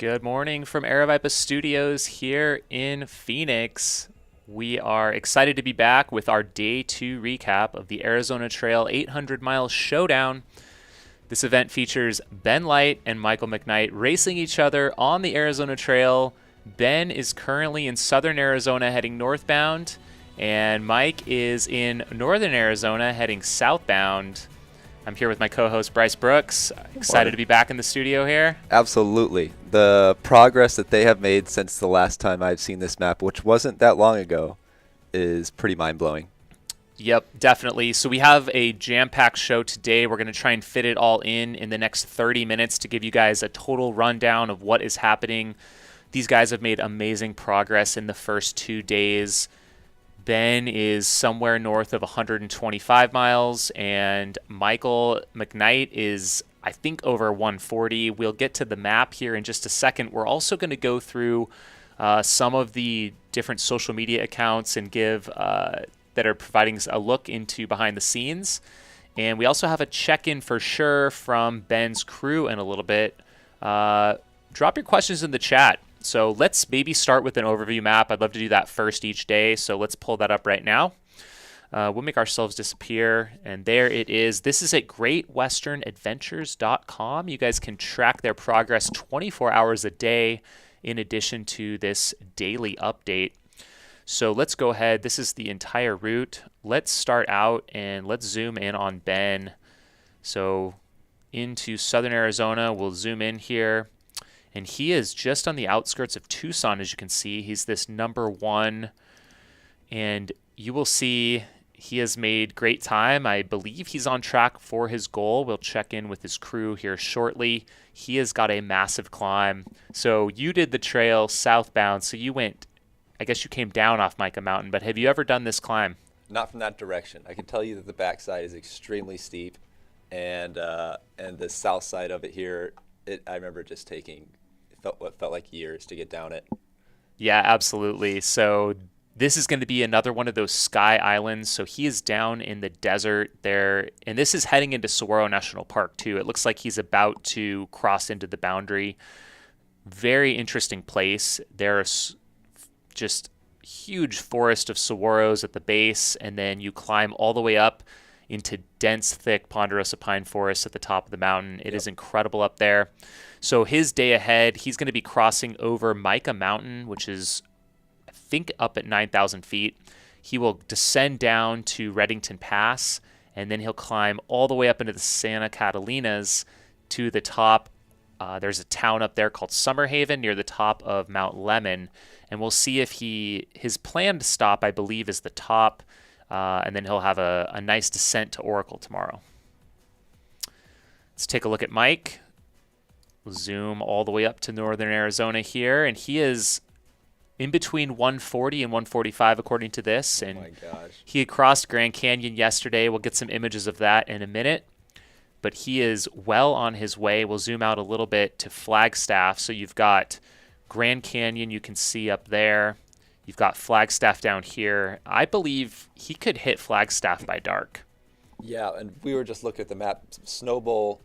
Good morning from Aravaipa Studios here in Phoenix. We are excited to be back with our Day 2 recap of the Arizona Trail 800-mile Showdown. This event features Ben Light and Michael McKnight racing each other on the Arizona Trail. Ben is currently in southern Arizona heading northbound, and Mike is in northern Arizona heading southbound. I'm here with my co-host Bryce Brooks. Excited to be back in the studio here. Absolutely. The progress that they have made since the last time I've seen this map, which wasn't that long ago, is pretty mind-blowing. Yep, definitely. So we have a jam-packed show today. We're going to try and fit it all in the next 30 minutes to give you guys a total rundown of what is happening. These guys have made amazing progress in the first 2 days. Ben is somewhere north of 125 miles, and Michael McKnight is, I think, over 140. We'll get to the map here in just a second. We're also going to go through some of the different social media accounts and give that are providing a look into behind the scenes. And we also have a check-in for sure from Ben's crew in a little bit. Drop your questions in the chat. So let's maybe start with an overview map. I'd love to do that first each day, so let's pull that up right now. We'll make ourselves disappear, and there it is. This is at greatwesternadventures.com. You guys can track their progress 24 hours a day in addition to this daily update. So let's go ahead. This is the entire route. Let's start out and let's zoom in on Ben. So into southern Arizona, we'll zoom in here. And he is just on the outskirts of Tucson, as you can see. He's this number one. And you will see he has made great time. I believe he's on track for his goal. We'll check in with his crew here shortly. He has got a massive climb. So you did the trail southbound. So you went, I guess you came down off Micah Mountain. But have you ever done this climb? Not from that direction. I can tell you that the backside is extremely steep. And the south side of it here, I remember just taking what felt like years to get down it. Yeah, absolutely. So this is going to be another one of those sky islands. So he is down in the desert there, and this is heading into Saguaro National Park too. It looks like he's about to cross into the boundary. Very interesting place. There's just huge forest of saguaros at the base, and then you climb all the way up into dense, thick ponderosa pine forest at the top of the mountain. It is incredible up there. So his day ahead, he's going to be crossing over Micah Mountain, which is, I think, up at 9,000 feet. He will descend down to Reddington Pass, and then he'll climb all the way up into the Santa Catalinas to the top. There's a town up there called Summerhaven near the top of Mount Lemmon, and we'll see if his planned stop, I believe, is the top, and then he'll have a nice descent to Oracle tomorrow. Let's take a look at Mike. We'll zoom all the way up to northern Arizona here, and he is in between 140 and 145 according to this. And oh my gosh. He had crossed Grand Canyon yesterday. We'll get some images of that in a minute. But he is well on his way. We'll zoom out a little bit to Flagstaff. So you've got Grand Canyon you can see up there. You've got Flagstaff down here. I believe he could hit Flagstaff by dark. Yeah, and we were just looking at the map. Snowbowl,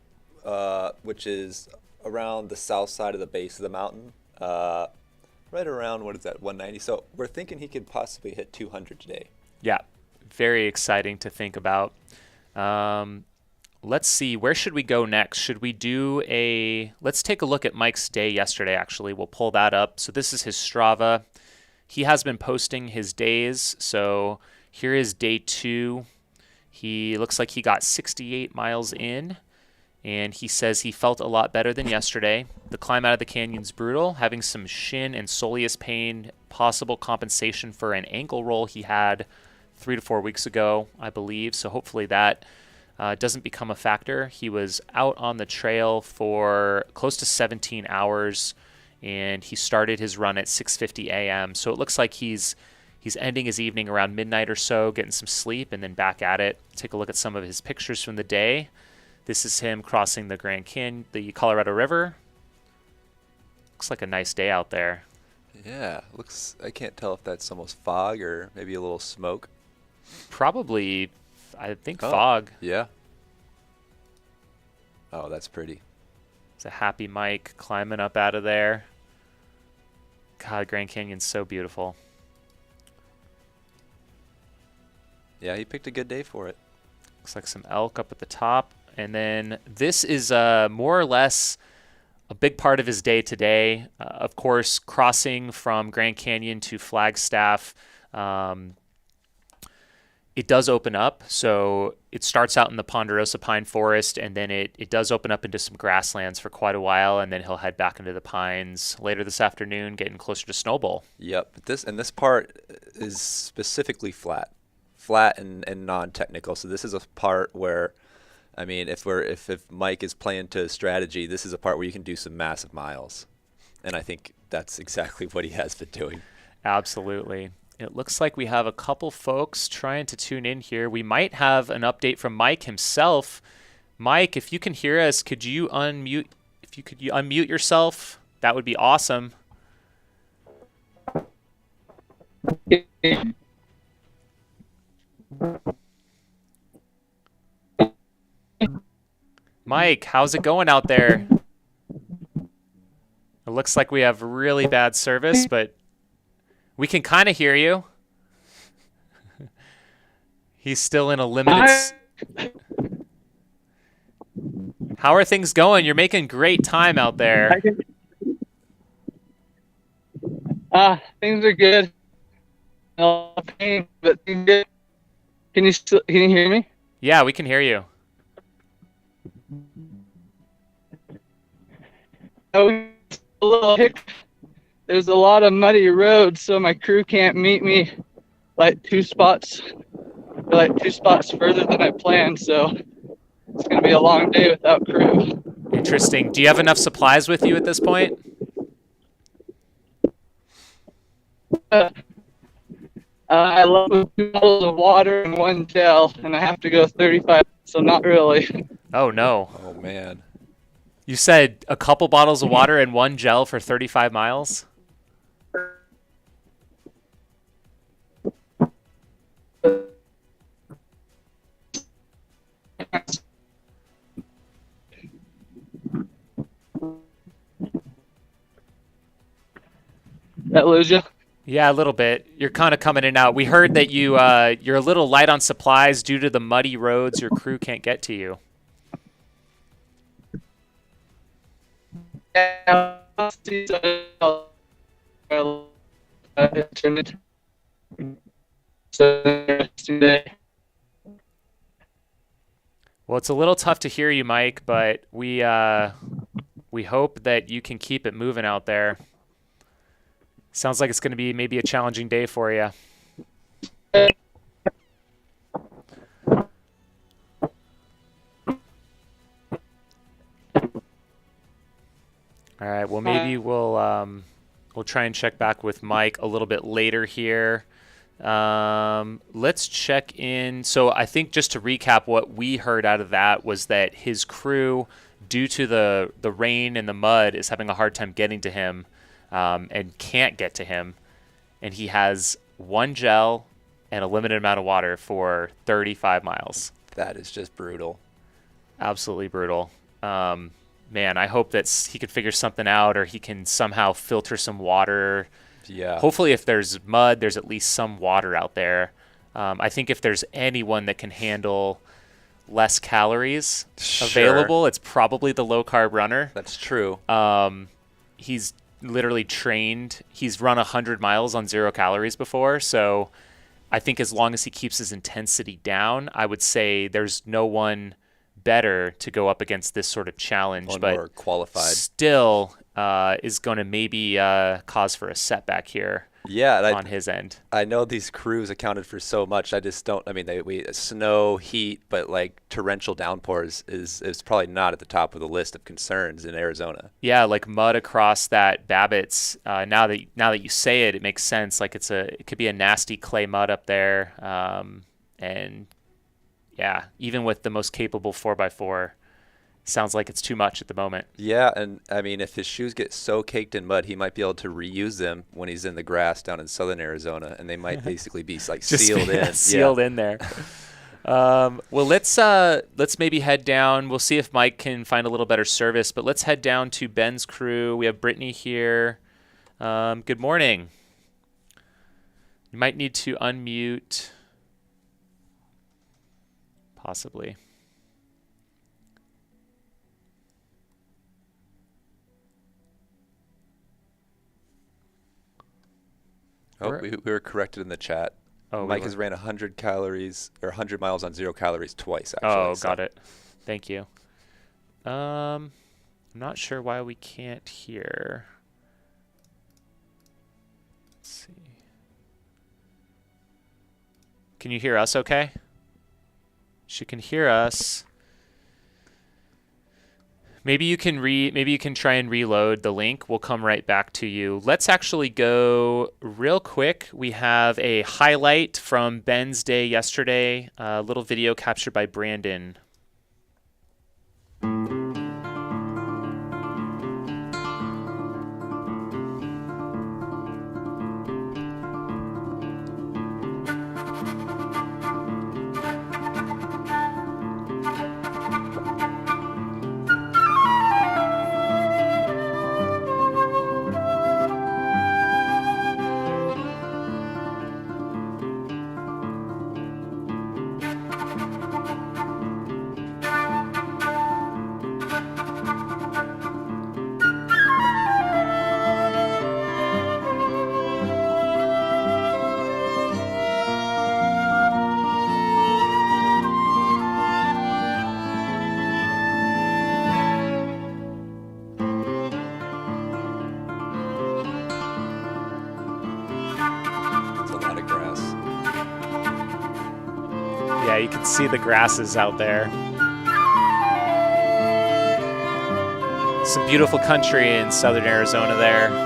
which is around the south side of the base of the mountain, right around, 190. So we're thinking he could possibly hit 200 today. Yeah, very exciting to think about. Let's see, where should we go next? Should we let's take a look at Mike's day yesterday, actually. We'll pull that up. So this is his Strava. He has been posting his days. So here is day 2. He looks like he got 68 miles in. And he says he felt a lot better than yesterday. The climb out of the canyon's brutal, having some shin and soleus pain, possible compensation for an ankle roll he had 3 to 4 weeks ago, I believe. So hopefully that doesn't become a factor. He was out on the trail for close to 17 hours, and he started his run at 6:50 a.m. So it looks like he's ending his evening around midnight or so, getting some sleep, and then back at it. Take a look at some of his pictures from the day. This is him crossing the Grand Canyon, the Colorado River. Looks like a nice day out there. Yeah, I can't tell if that's almost fog or maybe a little smoke. Probably, I think, fog. Yeah. Oh, that's pretty. Is a happy Mike climbing up out of there. God, Grand Canyon's so beautiful. Yeah, he picked a good day for it. Looks like some elk up at the top. And then this is more or less a big part of his day today. Of course, crossing from Grand Canyon to Flagstaff. It does open up. So it starts out in the ponderosa pine forest, and then it does open up into some grasslands for quite a while, and then he'll head back into the pines later this afternoon, getting closer to Snowball. Yep. This part is specifically flat and non-technical. So this is a part where, I mean, if Mike is playing to strategy, this is a part where you can do some massive miles, and I think that's exactly what he has been doing. Absolutely. It looks like we have a couple folks trying to tune in here. We might have an update from Mike himself. Mike, if you can hear us, could you unmute? If you could unmute yourself, that would be awesome. Mike, how's it going out there? It looks like we have really bad service, but we can kind of hear you. He's still in a limited... How are things going? You're making great time out there. Things are good. No pain, but things good. Can you hear me? Yeah, we can hear you. A little hiccup. There's a lot of muddy roads, so my crew can't meet me like two spots further than I planned. So it's gonna be a long day without crew. Interesting. Do you have enough supplies with you at this point? I love 2 bottles of water and 1 gel, and I have to go 35. So not really. Oh no. Oh man. You said a couple bottles of water and 1 gel for 35 miles? That lose you? Yeah, a little bit. You're kind of coming in and out. We heard that you're a little light on supplies due to the muddy roads. Your crew can't get to you. Yeah. Well, it's a little tough to hear you, Mike, but we hope that you can keep it moving out there. Sounds like it's going to be maybe a challenging day for you. All right. Well, maybe we'll try and check back with Mike a little bit later here. Let's check in. So I think just to recap, what we heard out of that was that his crew, due to the rain and the mud, is having a hard time getting to him, and can't get to him. And he has 1 gel and a limited amount of water for 35 miles. That is just brutal. Absolutely brutal. Man, I hope that he can figure something out, or he can somehow filter some water. Yeah. Hopefully if there's mud, there's at least some water out there. I think if there's anyone that can handle less calories available, it's probably the low-carb runner. That's true. He's literally trained. He's run 100 miles on 0 calories before, so I think as long as he keeps his intensity down, I would say there's no one better to go up against this sort of challenge. One but more qualified. Still is going to maybe cause for a setback here. Yeah, on his end. I know these crews accounted for so much. I just don't. I mean, snow, heat, but like torrential downpours is probably not at the top of the list of concerns in Arizona. Yeah, like mud across that Babbitt's. Now that you say it, it makes sense. Like it could be a nasty clay mud up there, and yeah, even with the most capable 4x4. Sounds like it's too much at the moment. Yeah, and I mean, if his shoes get so caked in mud, he might be able to reuse them when he's in the grass down in southern Arizona, and they might basically be like sealed in. Sealed in there. Well, let's maybe head down. We'll see if Mike can find a little better service, but let's head down to Ben's crew. We have Brittany here. Good morning. You might need to unmute, possibly. Oh, we were corrected in the chat. Oh, Mike has ran 100 calories or 100 miles on 0 calories twice, actually. Oh, got it. Thank you. I'm not sure why we can't hear. Let's see. Can you hear us okay? She can hear us. Maybe you can try and reload the link. We'll come right back to you. Let's actually go real quick. We have a highlight from Ben's day yesterday, a little video captured by Brandon. Yeah, you can see the grasses out there. Some beautiful country in southern Arizona there.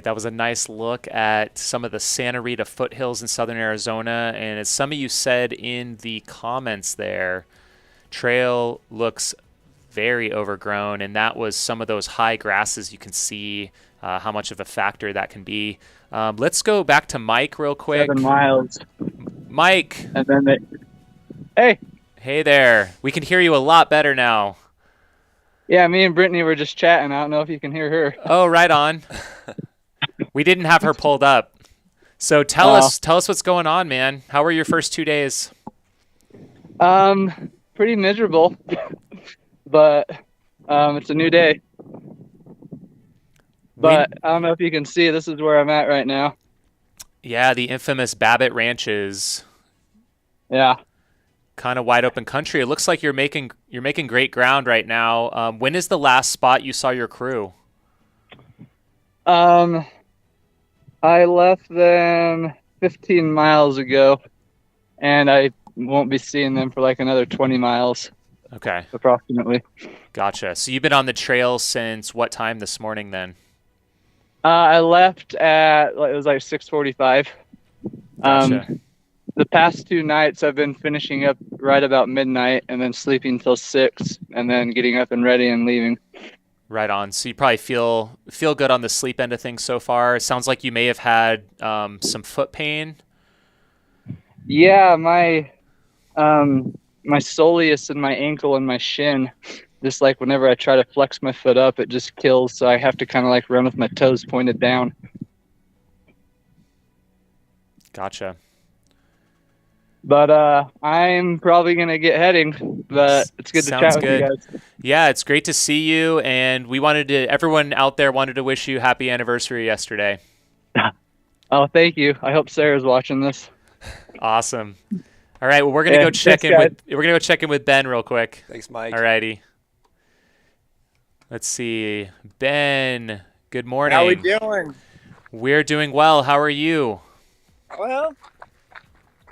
That was a nice look at some of the Santa Rita foothills in southern Arizona. And as some of you said in the comments there, trail looks very overgrown. And that was some of those high grasses. You can see how much of a factor that can be. Let's go back to Mike real quick. 7 miles. Mike. And then hey. Hey there. We can hear you a lot better now. Yeah, me and Brittany were just chatting. I don't know if you can hear her. Oh, right on. We didn't have her pulled up. So tell us what's going on, man. How were your first 2 days? Pretty miserable, but it's a new day. But I don't know if you can see, this is where I'm at right now. Yeah, the infamous Babbitt Ranches. Yeah. Kind of wide open country. It looks like you're making great ground right now. When is the last spot you saw your crew? I left them 15 miles ago, and I won't be seeing them for like another 20 miles. Okay. Approximately. Gotcha. So you've been on the trail since what time this morning then? I left at, it was like 6:45. Gotcha. The past 2 nights I've been finishing up right about midnight and then sleeping till 6 and then getting up and ready and leaving. Right on. So you probably feel good on the sleep end of things so far. It sounds like you may have had some foot pain. Yeah, my soleus and my ankle and my shin, just like whenever I try to flex my foot up, it just kills. So I have to kind of like run with my toes pointed down. Gotcha. But I'm probably going to get heading, but it's good to chat with you guys. Yeah, it's great to see you, and everyone out there wanted to wish you happy anniversary yesterday. Oh, thank you. I hope Sarah's watching this. Awesome. All right, well, we're going to go check in with Ben real quick. Thanks, Mike. All righty. Let's see. Ben, good morning. How we doing? We're doing well. How are you? Well,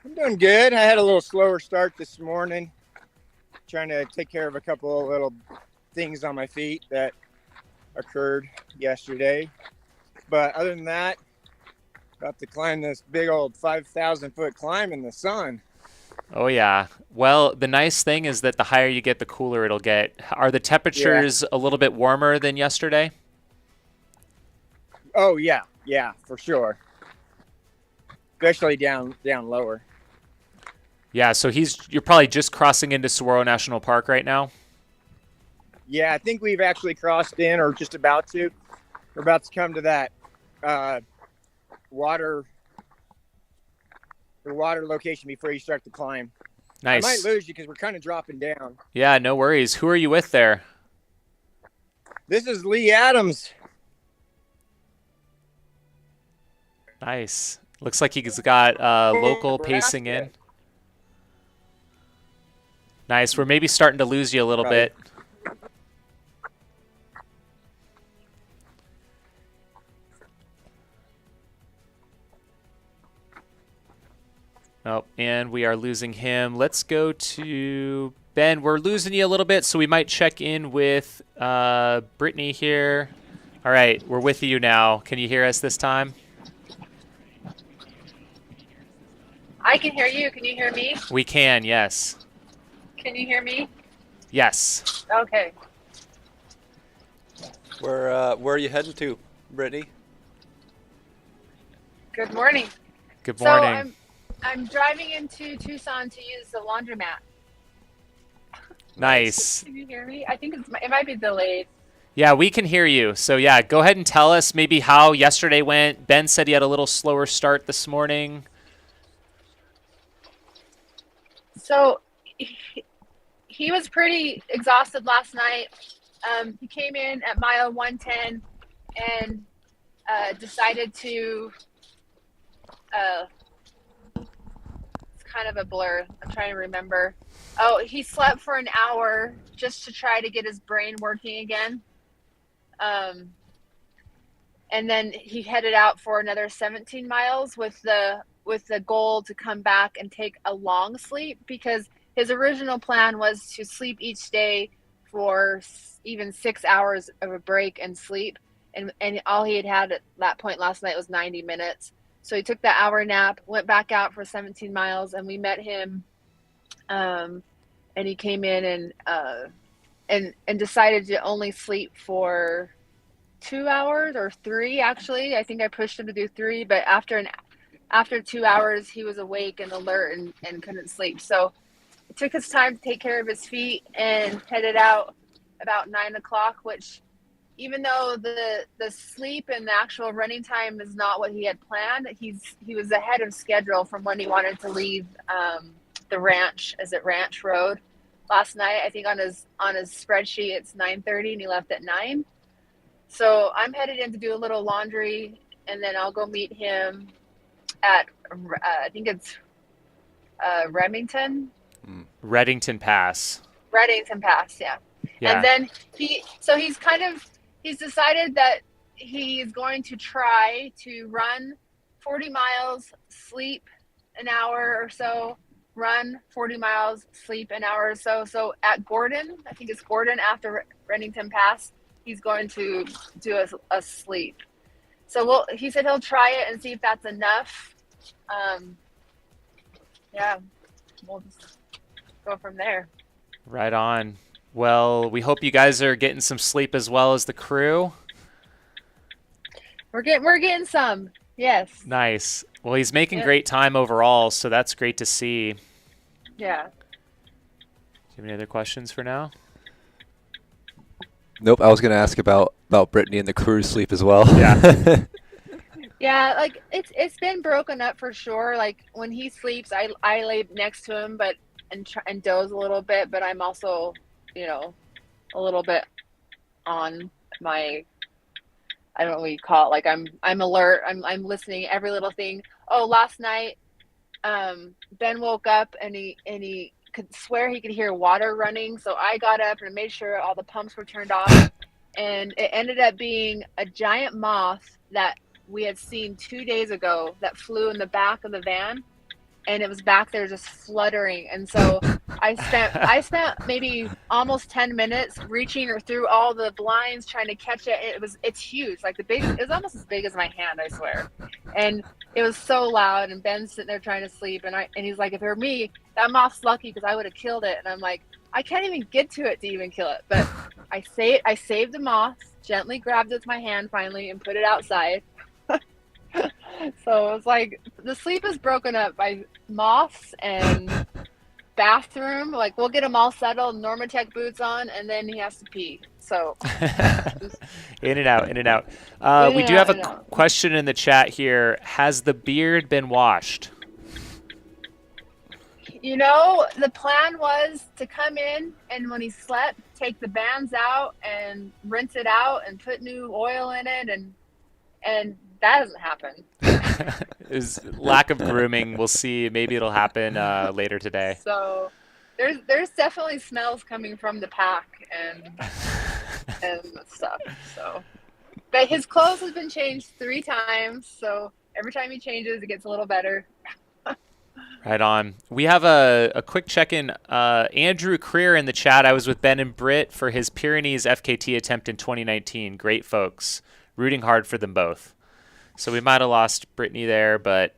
I'm doing good. I had a little slower start this morning, trying to take care of a couple of little things on my feet that occurred yesterday. But other than that, about to climb this big old 5,000-foot climb in the sun. Oh, yeah. Well, the nice thing is that the higher you get, the cooler it'll get. Are the temperatures a little bit warmer than yesterday? Oh, yeah, for sure. Especially down lower. Yeah, so you're probably just crossing into Saguaro National Park right now? Yeah, I think we've actually crossed in or just about to. We're about to come to that water location before you start to climb. Nice. I might lose you because we're kind of dropping down. Yeah, no worries. Who are you with there? This is Lee Adams. Nice. Looks like he's got local pacing in. Nice. We're maybe starting to lose you a little bit. Oh, and we are losing him. Let's go to Ben. We're losing you a little bit, so we might check in with Brittany here. All right, we're with you now. Can you hear us this time? I can hear you. Can you hear me? We can, yes. Can you hear me? Yes. Okay. Where are you heading to, Brittany? Good morning. Good morning. So I'm driving into Tucson to use the laundromat. Nice. Can you hear me? I think it might be delayed. Yeah, we can hear you. So yeah, go ahead and tell us maybe how yesterday went. Ben said he had a little slower start this morning. So he was pretty exhausted last night. He came in at mile 110 and decided to it's kind of a blur. I'm trying to remember. Oh, he slept for an hour just to try to get his brain working again. And then he headed out for another 17 miles with the goal to come back and take a long sleep, because his original plan was to sleep each day for even 6 hours of a break and sleep. And all he had at that point last night was 90 minutes. So he took that hour nap, went back out for 17 miles, and we met him. And he came in and decided to only sleep for 2 hours or 3, actually. I think I pushed him to do 3, but after 2 hours, he was awake and alert and couldn't sleep. So it took his time to take care of his feet and headed out about 9 o'clock, which, even though the sleep and the actual running time is not what he had planned, he was ahead of schedule from when he wanted to leave the ranch. Is it Ranch Road? Last night, I think on his spreadsheet, it's 9:30 and he left at 9. So I'm headed in to do a little laundry, and then I'll go meet him at, I think it's Reddington Pass. Reddington Pass, yeah. And then he's decided that he's going to try to run 40 miles, sleep an hour or so, run 40 miles, sleep an hour or so. So at Gordon, I think it's Gordon after Reddington Pass, he's going to do a sleep. So he said he'll try it and see if that's enough. Yeah, we'll just go from there. Right on. Well, we hope you guys are getting some sleep as well as the crew. We're getting some. Yes. Nice. Well, he's making great time overall, so that's great to see. Yeah. Do you have any other questions for now? Nope. I was going to ask about Brittany and the crew's sleep as well. Yeah. Yeah, like it's been broken up for sure. Like when he sleeps, I lay next to him, and doze a little bit, but I'm also, a little bit on my, I don't know what you call it. Like I'm alert. I'm listening every little thing. Oh, last night, Ben woke up and he could swear he could hear water running. So I got up and made sure all the pumps were turned off, and it ended up being a giant moth that we had seen 2 days ago that flew in the back of the van, and it was back there just fluttering. And so I spent maybe almost 10 minutes reaching through all the blinds trying to catch it. It's huge, like it was almost as big as my hand, I swear. And it was so loud, and Ben's sitting there trying to sleep, and he's like, if it were me, that moth's lucky because I would have killed it. And I'm like, I can't even get to it to even kill it. But I saved the moth, gently grabbed it with my hand finally, and put it outside. So it was like the sleep is broken up by moths and bathroom. Like, we'll get him all settled, Normatec boots on, and then he has to pee. So in and out. We do have a question in the chat here. Has the beard been washed? The plan was to come in and when he slept, take the bands out and rinse it out and put new oil in it, and that hasn't happened. Is lack of grooming. We'll see. Maybe it'll happen later today. So there's definitely smells coming from the pack and stuff. So, but his clothes has been changed 3 times. So every time he changes, it gets a little better. Right on. We have a quick check-in. Andrew Creer in the chat. I was with Ben and Britt for his Pyrenees FKT attempt in 2019. Great folks. Rooting hard for them both. So we might have lost Brittany there, but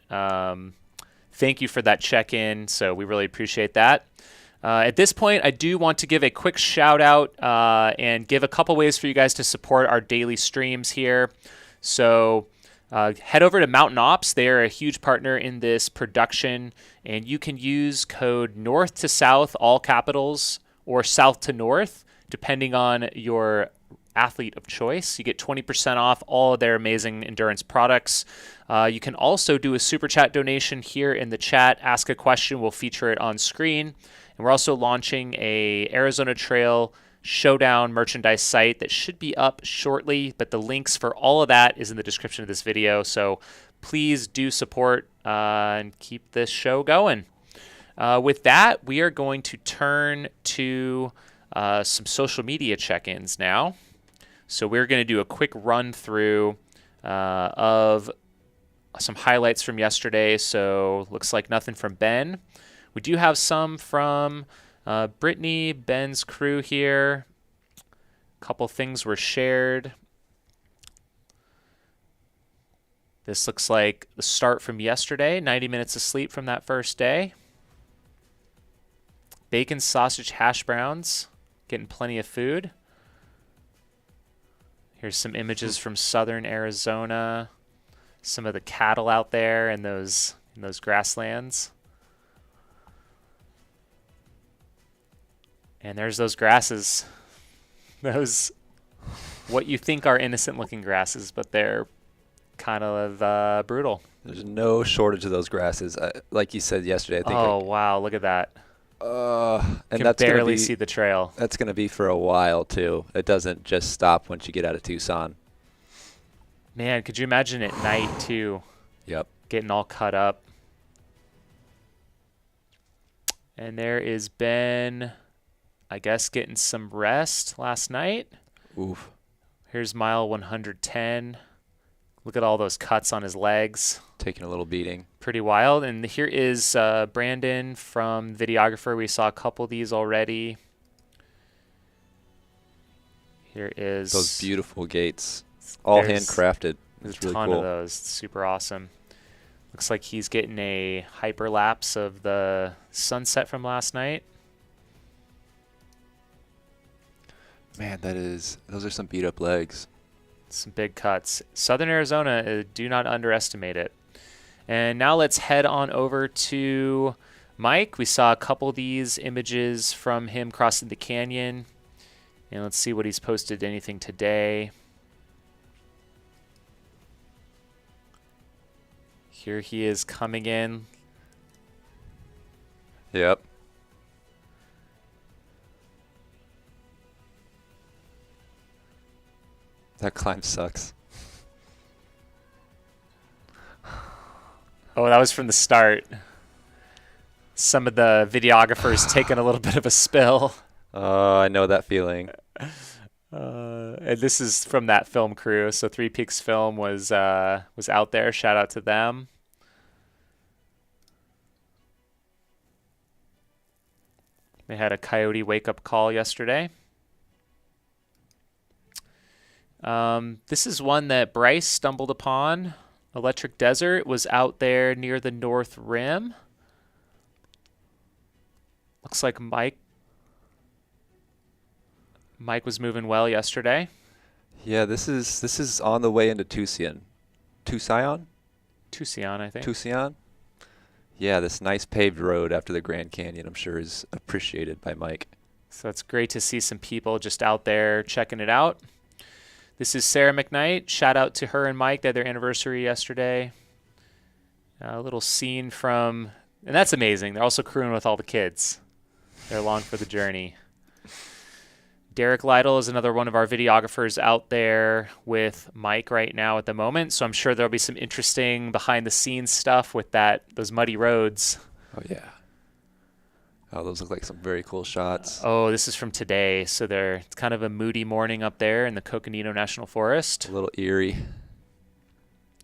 thank you for that check-in. So we really appreciate that. At this point, I do want to give a quick shout-out and give a couple ways for you guys to support our daily streams here. So head over to Mountain Ops. They are a huge partner in this production, and you can use code north to south, all capitals, or south to north, depending on your athlete of choice. You get 20% off all of their amazing endurance products. You can also do a super chat donation here in the chat. Ask a question. We'll feature it on screen. And we're also launching a Arizona Trail Showdown merchandise site that should be up shortly, but the links for all of that is in the description of this video. So please do support and keep this show going. With that, we are going to turn to some social media check-ins now. So we're going to do a quick run through of some highlights from yesterday. So looks like nothing from Ben. We do have some from Brittany, Ben's crew here. A couple things were shared. This looks like the start from yesterday, 90 minutes of sleep from that first day. Bacon, sausage, hash browns, getting plenty of food. Here's some images from southern Arizona. Some of the cattle out there in those grasslands. And there's those grasses. Those, what you think are innocent looking grasses, but they're kind of brutal. There's no shortage of those grasses. Like you said yesterday, I think. Oh, wow. Look at that. And can that's barely see the trail. That's going to be for a while, too. It doesn't just stop once you get out of Tucson. Man, could you imagine at night, too? Yep. Getting all cut up. And there is Ben, I guess, getting some rest last night. Oof. Here's mile 110. Look at all those cuts on his legs. Taking a little beating. Pretty wild. And here is Brandon from Videographer. We saw a couple of these already. Here is those beautiful gates. All handcrafted. It's really cool. A ton of those. Super awesome. Looks like he's getting a hyperlapse of the sunset from last night. Man, those are some beat up legs. Some big cuts. Southern Arizona, do not underestimate it. And now let's head on over to Mike. We saw a couple of these images from him crossing the canyon. And let's see what he's posted anything today. Here he is coming in. Yep. That climb sucks. Oh, that was from the start. Some of the videographers taking a little bit of a spill. Oh, I know that feeling. And this is from that film crew. So Three Peaks Film was out there. Shout out to them. They had a coyote wake-up call yesterday. This is one that Bryce stumbled upon. Electric Desert was out there near the North Rim. Looks like Mike was moving well yesterday. Yeah, this is on the way into Tucson, I think. Tucson. Yeah, this nice paved road after the Grand Canyon, I'm sure, is appreciated by Mike. So it's great to see some people just out there checking it out. This is Sarah McKnight. Shout out to her and Mike. They had their anniversary yesterday. A little scene from, and that's amazing. They're also crewing with all the kids. They're along for the journey. Derek Lytle is another one of our videographers out there with Mike right now at the moment. So I'm sure there'll be some interesting behind the scenes stuff with those muddy roads. Oh, yeah. Oh, those look like some very cool shots. Oh, this is from today. So it's kind of a moody morning up there in the Coconino National Forest. A little eerie.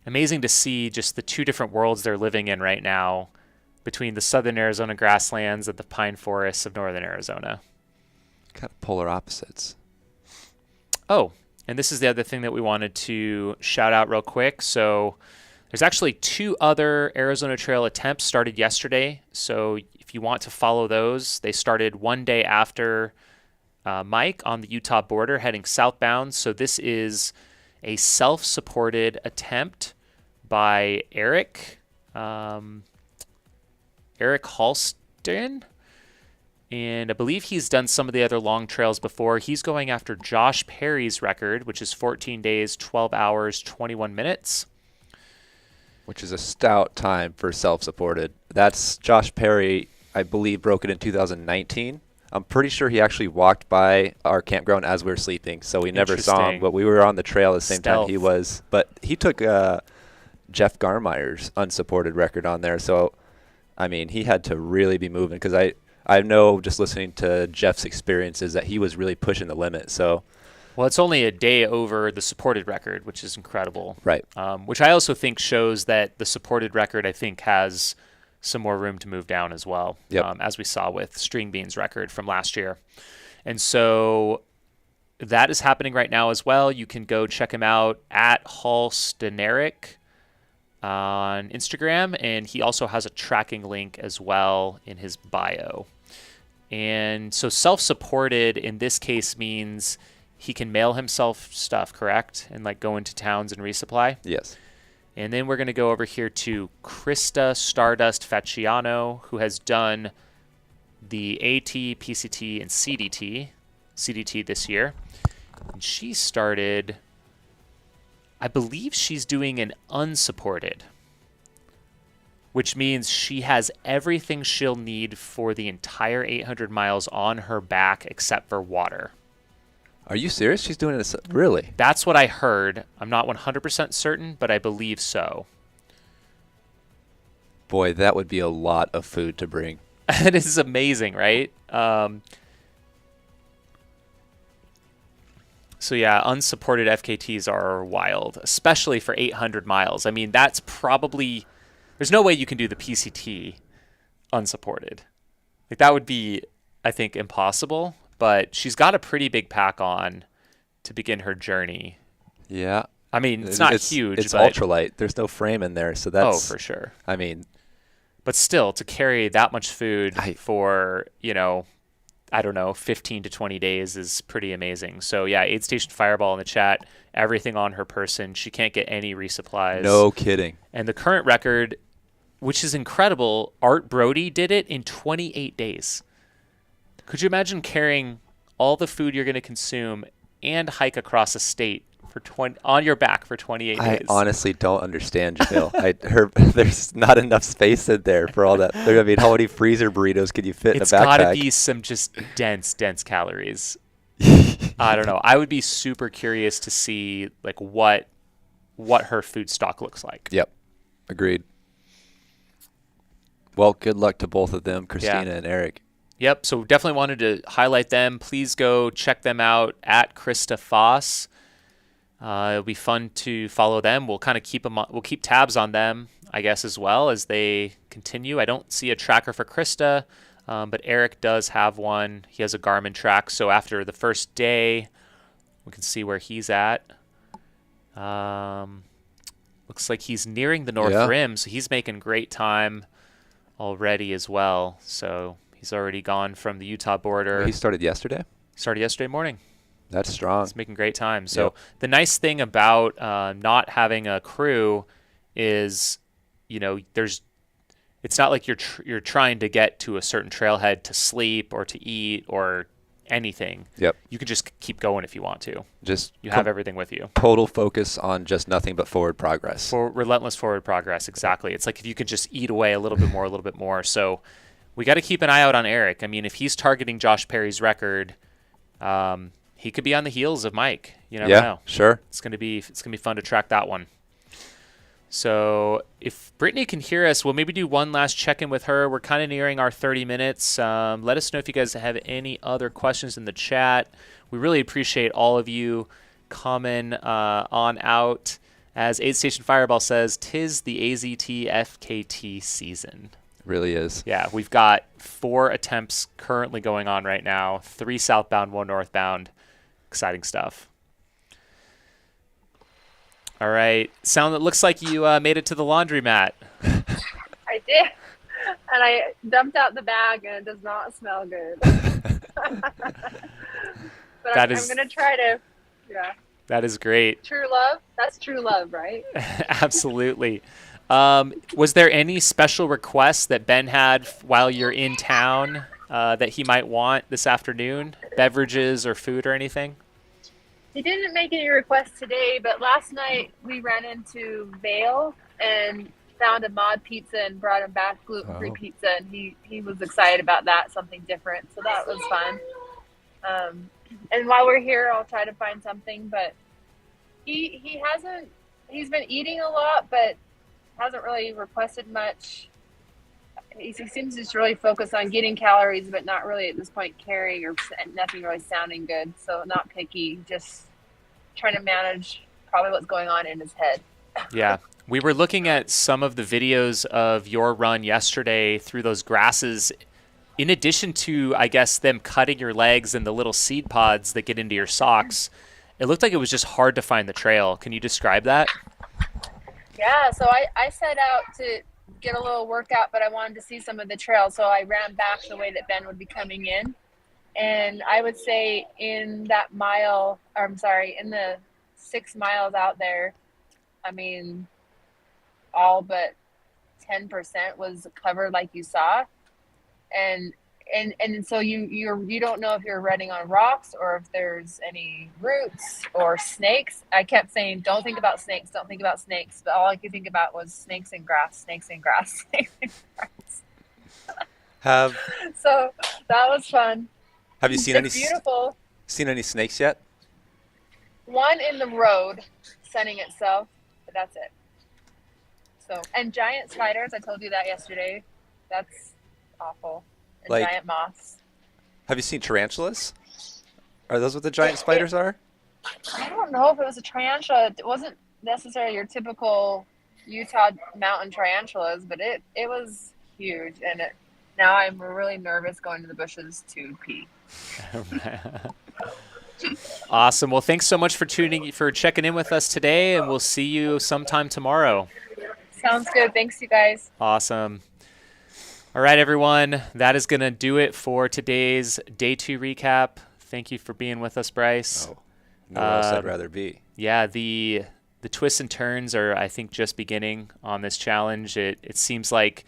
Amazing to see just the two different worlds they're living in right now between the southern Arizona grasslands and the pine forests of northern Arizona. Kind of polar opposites. Oh, and this is the other thing that we wanted to shout out real quick. So there's actually 2 other Arizona Trail attempts started yesterday. So if you want to follow those, they started one day after Mike on the Utah border heading southbound. So this is a self-supported attempt by Eric Halston. And I believe he's done some of the other long trails before. He's going after Josh Perry's record, which is 14 days, 12 hours, 21 minutes. Which is a stout time for self-supported. That's Josh Perry, I believe, broke it in 2019. I'm pretty sure he actually walked by our campground as we were sleeping, so we never saw him. But we were on the trail at the same time he was. But he took Jeff Garmire's unsupported record on there. So, I mean, he had to really be moving because I know just listening to Jeff's experiences that he was really pushing the limit. So, well, it's only a day over the supported record, which is incredible. Right. Which I also think shows that the supported record, I think, has some more room to move down as well, as we saw with String Bean's record from last year. And so that is happening right now as well. You can go check him out at Halsteneric on Instagram, and he also has a tracking link as well in his bio. And so self-supported in this case means he can mail himself stuff, correct? And like go into towns and resupply? Yes. And then we're going to go over here to Krista Stardust Facciano, who has done the AT, PCT, and CDT this year. And she started, I believe she's doing an unsupported, which means she has everything she'll need for the entire 800 miles on her back except for water. Are you serious? She's doing this? Really? That's what I heard. I'm not 100% certain, but I believe so. Boy, that would be a lot of food to bring. It is amazing, right? So yeah, unsupported FKTs are wild, especially for 800 miles. I mean, that's probably, there's no way you can do the PCT unsupported. Like that would be, I think, impossible. But she's got a pretty big pack on to begin her journey. Yeah. I mean, it's not huge. It's ultralight. There's no frame in there, so that's... Oh, for sure. I mean... But still, to carry that much food for, I don't know, 15 to 20 days is pretty amazing. So, yeah, Aid Station Fireball in the chat, everything on her person. She can't get any resupplies. No kidding. And the current record, which is incredible, Art Brody did it in 28 days. Could you imagine carrying all the food you're going to consume and hike across a state for on your back for 28 days? I honestly don't understand, Jamil. There's not enough space in there for all that. I mean, how many freezer burritos could you fit in a backpack? It's got to be some just dense calories. I don't know. I would be super curious to see like what her food stock looks like. Yep. Agreed. Well, good luck to both of them, Christina and Eric. Yep. So definitely wanted to highlight them. Please go check them out at Krista Foss. It'll be fun to follow them. We'll kind of we'll keep tabs on them, I guess, as well as they continue. I don't see a tracker for Krista, but Eric does have one. He has a Garmin track. So after the first day, we can see where he's at. Looks like he's nearing the North Rim, so he's making great time already as well. So he's already gone from the Utah border. He started yesterday? Started yesterday morning. That's strong. He's making great time. So the nice thing about not having a crew is, it's not like you're trying to get to a certain trailhead to sleep or to eat or anything. Yep. You can just keep going if you want to. You have everything with you. Total focus on just nothing but forward progress. For relentless forward progress, exactly. It's like if you could just eat away a little bit more. So we got to keep an eye out on Eric. I mean, if he's targeting Josh Perry's record, he could be on the heels of Mike. You never know. Sure. It's gonna be fun to track that one. So if Brittany can hear us, we'll maybe do one last check-in with her. We're kind of nearing our 30 minutes. Let us know if you guys have any other questions in the chat. We really appreciate all of you coming on out. As Aid Station Fireball says, 'tis the AZT FKT season. Really is. Yeah, we've got 4 attempts currently going on right now, 3 southbound, 1 northbound. Exciting stuff. All right. It looks like you made it to the laundromat. I did. And I dumped out the bag, and it does not smell good. But I'm going to try to, That is great. True love? That's true love, right? Absolutely. Was there any special requests that Ben had while you're in town that he might want this afternoon? Beverages or food or anything? He didn't make any requests today, but last night we ran into Vale and found a mod pizza and brought him back gluten-free pizza, and he was excited about that, something different. So that was fun. And while we're here, I'll try to find something, but he's been eating a lot, but hasn't really requested much. He seems to just really focus on getting calories, but not really at this point carrying or nothing really sounding good. So not picky, just trying to manage probably what's going on in his head. Yeah. We were looking at some of the videos of your run yesterday through those grasses. In addition to, I guess, them cutting your legs and the little seed pods that get into your socks, it looked like it was just hard to find the trail. Can you describe that? Yeah, so I set out to get a little workout, but I wanted to see some of the trails, so I ran back the way that Ben would be coming in. And I would say in the 6 miles out there, I mean, all but 10% was covered like you saw. And so you don't know if you're running on rocks or if there's any roots or snakes. I kept saying, don't think about snakes, but all I could think about was snakes and grass, snakes and grass, snakes and grass. So that was fun. Have you seen beautiful. Seen any snakes yet? One in the road sunning itself, but that's it. So, and giant spiders, I told you that yesterday. That's awful. And giant moths. Have you seen tarantulas? Are those what the giant spiders are? I don't know if it was a tarantula. It wasn't necessarily your typical Utah mountain tarantulas, but it was huge. And now I'm really nervous going to the bushes to pee. Awesome. Well, thanks so much for checking in with us today, and we'll see you sometime tomorrow. Sounds good. Thanks, you guys. Awesome. All right, everyone. That is going to do it for today's Day 2 recap. Thank you for being with us, Bryce. Nowhere else I'd rather be. Yeah, the twists and turns are, I think, just beginning on this challenge. It seems like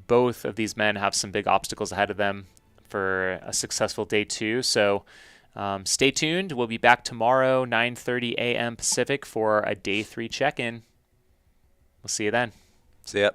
both of these men have some big obstacles ahead of them for a successful Day 2. So stay tuned. We'll be back tomorrow, 9:30 a.m. Pacific, for a Day 3 check-in. We'll see you then. See ya.